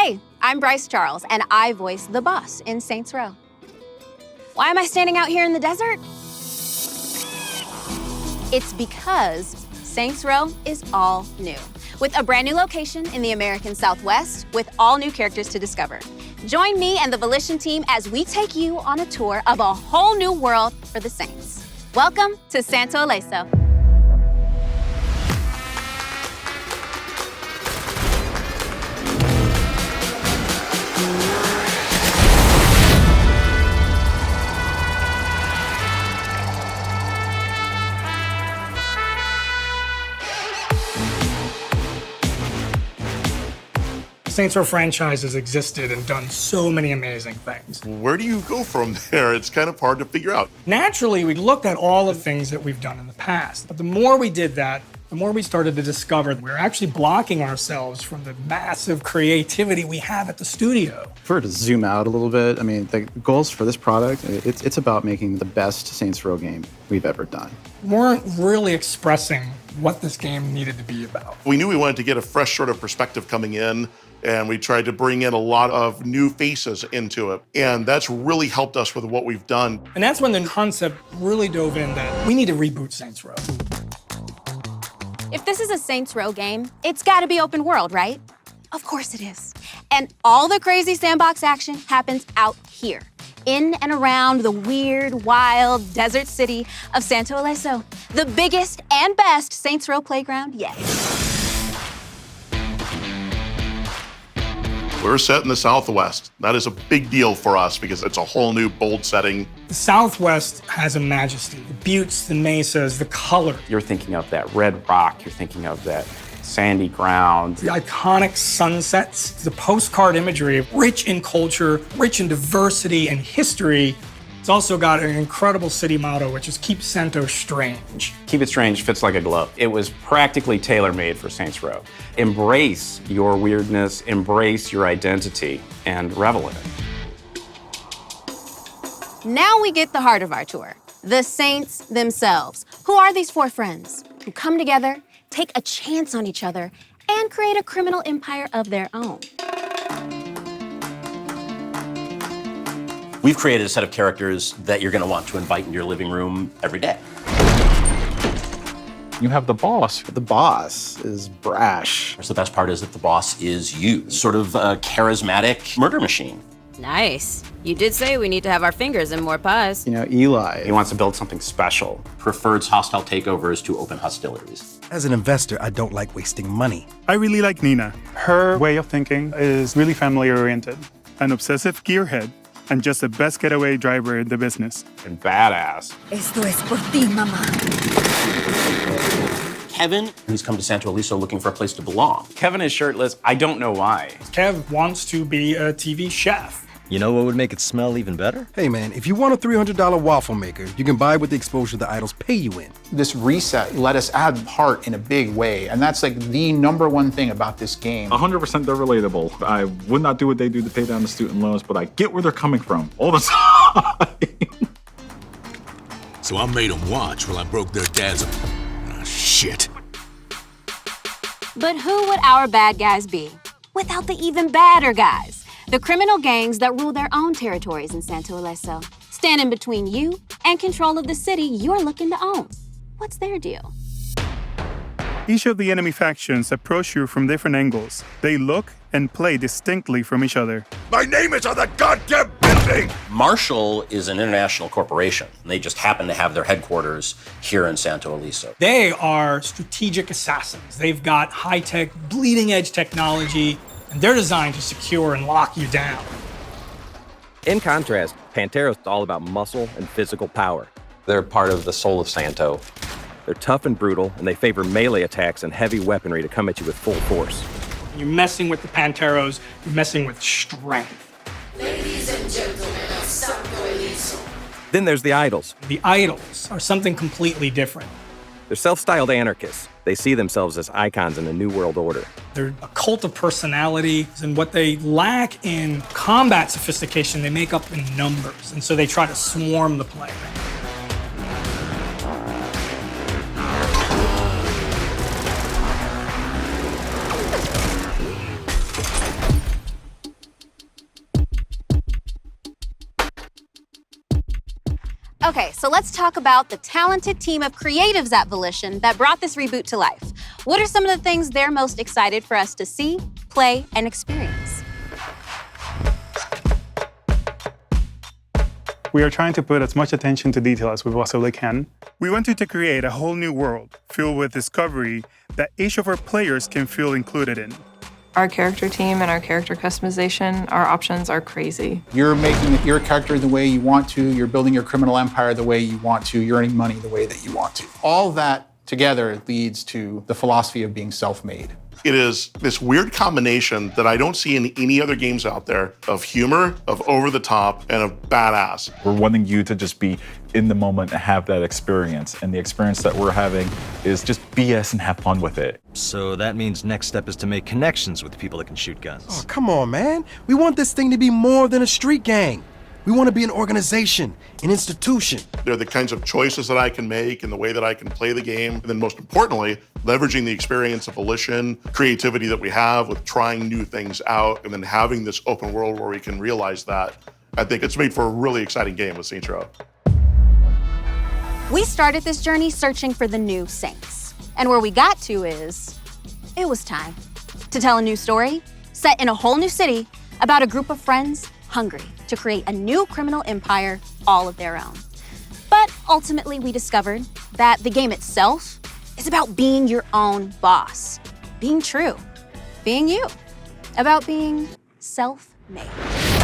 Hey, I'm Bryce Charles, and I voice the boss in Saints Row. Why am I standing out here in the desert? It's because Saints Row is all new, with a brand new location in the American Southwest with all new characters to discover. Join me and the Volition team as we take you on a tour of a whole new world for the Saints. Welcome to Santo Ileso. Saints Row franchise has existed and done so many amazing things. Where do you go from there? It's kind of hard to figure out. Naturally, we looked at all the things that we've done in the past, but the more we did that, the more we started to discover we're actually blocking ourselves from the massive creativity we have at the studio. If we were to zoom out a little bit, I mean, the goals for this product, it's about making the best Saints Row game we've ever done. We weren't really expressing what this game needed to be about. We knew we wanted to get a fresh sort of perspective coming in, and we tried to bring in a lot of new faces into it. And that's really helped us with what we've done. And that's when the concept really dove in that we need to reboot Saints Row. If this is a Saints Row game, it's gotta be open world, right? Of course it is. And all the crazy sandbox action happens out here, in and around the weird, wild desert city of Santo Ileso, the biggest and best Saints Row playground yet. We're set in the Southwest. That is a big deal for us because it's a whole new, bold setting. The Southwest has a majesty, the buttes, the mesas, the color. You're thinking of that red rock, you're thinking of that sandy ground. The iconic sunsets, the postcard imagery, rich in culture, rich in diversity and history. It's also got an incredible city motto, which is keep Santo strange. Keep it strange fits like a glove. It was practically tailor-made for Saints Row. Embrace your weirdness, embrace your identity, and revel in it. Now we get the heart of our tour, the Saints themselves. Who are these four friends who come together, take a chance on each other, and create a criminal empire of their own? We've created a set of characters that you're gonna want to invite into your living room every day. You have the boss. The boss is brash. The best part is that the boss is you, sort of a charismatic murder machine. Nice. You did say we need to have our fingers in more pies. You know, Eli. He wants to build something special. Prefers hostile takeovers to open hostilities. As an investor, I don't like wasting money. I really like Nina. Her way of thinking is really family-oriented, an obsessive gearhead, and just the best getaway driver in the business. And badass. Esto es por ti, mamá. Kevin, who's come to Santo Ileso looking for a place to belong. Kevin is shirtless. I don't know why. Kev wants to be a TV chef. You know what would make it smell even better? Hey man, if you want a $300 waffle maker, you can buy with the exposure the idols pay you in. This reset let us add heart in a big way, and that's like the number one thing about this game. 100% they're relatable. I would not do what they do to pay down the student loans, but I get where they're coming from all the time. So I made them watch while I broke their dad's... shit. But who would our bad guys be without the even badder guys? The criminal gangs that rule their own territories in Santo Ileso, standing between you and control of the city you're looking to own. What's their deal? Each of the enemy factions approach you from different angles. They look and play distinctly from each other. My name is on the goddamn building! Marshall is an international corporation. And they just happen to have their headquarters here in Santo Ileso. They are strategic assassins. They've got high-tech, bleeding-edge technology, and they're designed to secure and lock you down. In contrast, Pantero's all about muscle and physical power. They're part of the soul of Santo. They're tough and brutal, and they favor melee attacks and heavy weaponry to come at you with full force. You're messing with the Panteros, you're messing with strength. Ladies and gentlemen of Santo Ileso. Then there's the idols. The idols are something completely different. They're self-styled anarchists. They see themselves as icons in a new world order. They're a cult of personality, and what they lack in combat sophistication, they make up in numbers, and so they try to swarm the player. Okay, so let's talk about the talented team of creatives at Volition that brought this reboot to life. What are some of the things they're most excited for us to see, play, and experience? We are trying to put as much attention to detail as we possibly can. We wanted to create a whole new world filled with discovery that each of our players can feel included in. Our character team and our character customization, our options are crazy. You're making your character the way you want to, you're building your criminal empire the way you want to, you're earning money the way that you want to. All that together leads to the philosophy of being self-made. It is this weird combination that I don't see in any other games out there of humor, of over the top, and of badass. We're wanting you to just be in the moment and have that experience. And the experience that we're having is just BS and have fun with it. So that means next step is to make connections with the people that can shoot guns. Oh, come on, man. We want this thing to be more than a street gang. We want to be an organization, an institution. They're the kinds of choices that I can make and the way that I can play the game. And then most importantly, leveraging the experience of Volition, creativity that we have with trying new things out, and then having this open world where we can realize that. I think it's made for a really exciting game with Saints Row. We started this journey searching for the new Saints. And where we got to is, it was time to tell a new story set in a whole new city about a group of friends hungry to create a new criminal empire all of their own. But ultimately, we discovered that the game itself is about being your own boss, being true, being you, about being self-made.